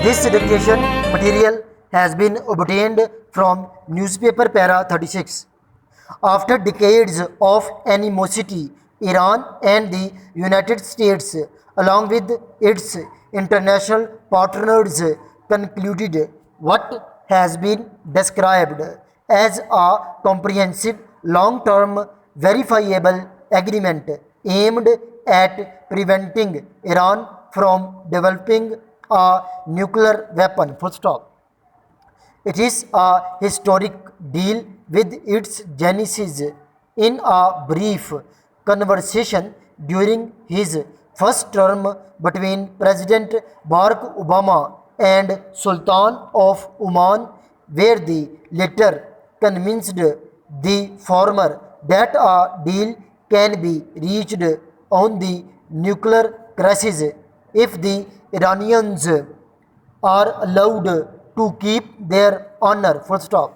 This dictation material has been obtained from newspaper para 36. After decades of animosity, Iran and the United States, along with its international partners, concluded what has been described as a comprehensive, long-term, verifiable agreement aimed at preventing Iran from developing a nuclear weapon. Full stop. It is a historic deal with its genesis in a brief conversation during his first term between President Barack Obama and Sultan of Oman, where the latter convinced the former that a deal can be reached on the nuclear crisis if the Iranians are allowed to keep their honor. Full stop.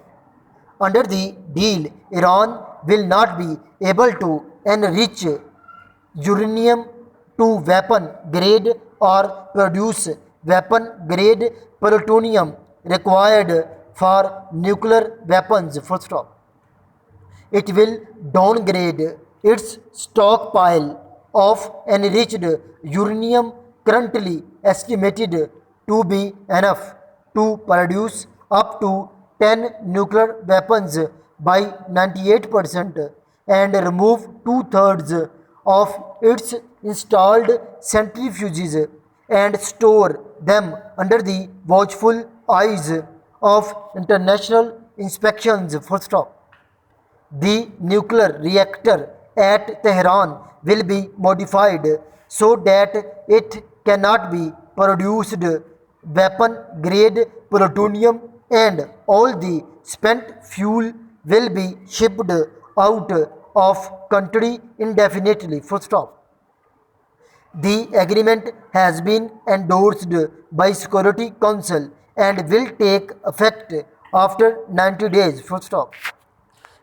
Under the deal, Iran will not be able to enrich uranium to weapon grade or produce weapon grade plutonium required for nuclear weapons. Full stop. It will downgrade its stockpile of enriched uranium currently estimated to be enough to produce up to 10 nuclear weapons by 98% and remove two-thirds of its installed centrifuges and store them under the watchful eyes of international inspections. Full stop. The nuclear reactor at Tehran will be modified so that it cannot be produced weapon grade plutonium and all the spent fuel will be shipped out of country indefinitely. Full stop. The agreement has been endorsed by Security Council and will take effect after 90 days. Full stop.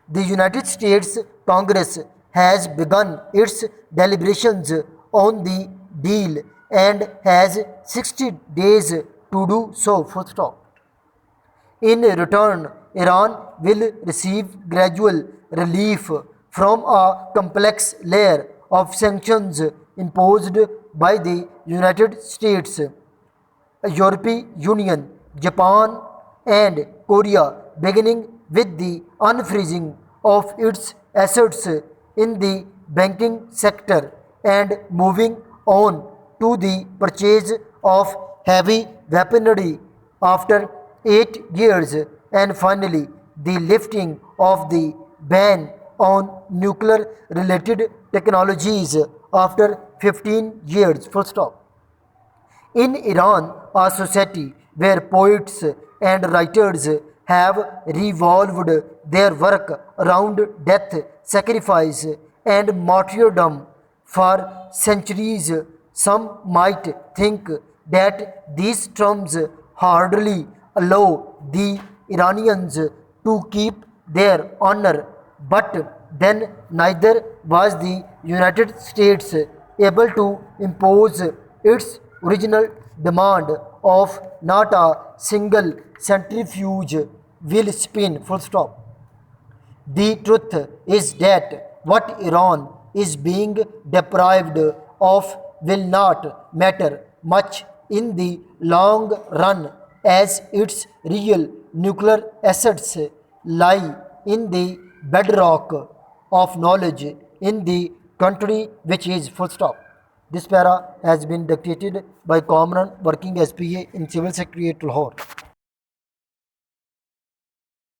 The United States Congress has begun its deliberations on the deal and has 60 days to do so. Full stop. In return, Iran will receive gradual relief from a complex layer of sanctions imposed by the United States, European Union, Japan, and Korea, beginning with the unfreezing of its assets in the banking sector and moving on to the purchase of heavy weaponry after 8 years, and finally the lifting of the ban on nuclear related technologies after 15 years. Full stop. In Iran, a society where poets and writers have revolved their work around death, sacrifice, and martyrdom for centuries, some might think that these terms hardly allow the Iranians to keep their honor, but then neither was the United States able to impose its original demand of not a single centrifuge will spin. Full stop. The truth is that what Iran is being deprived of will not matter much in the long run, as its real nuclear assets lie in the bedrock of knowledge in the country which is. Full stop. This para has been dictated by Comran working as PA in Civil Secretariat, Lahore.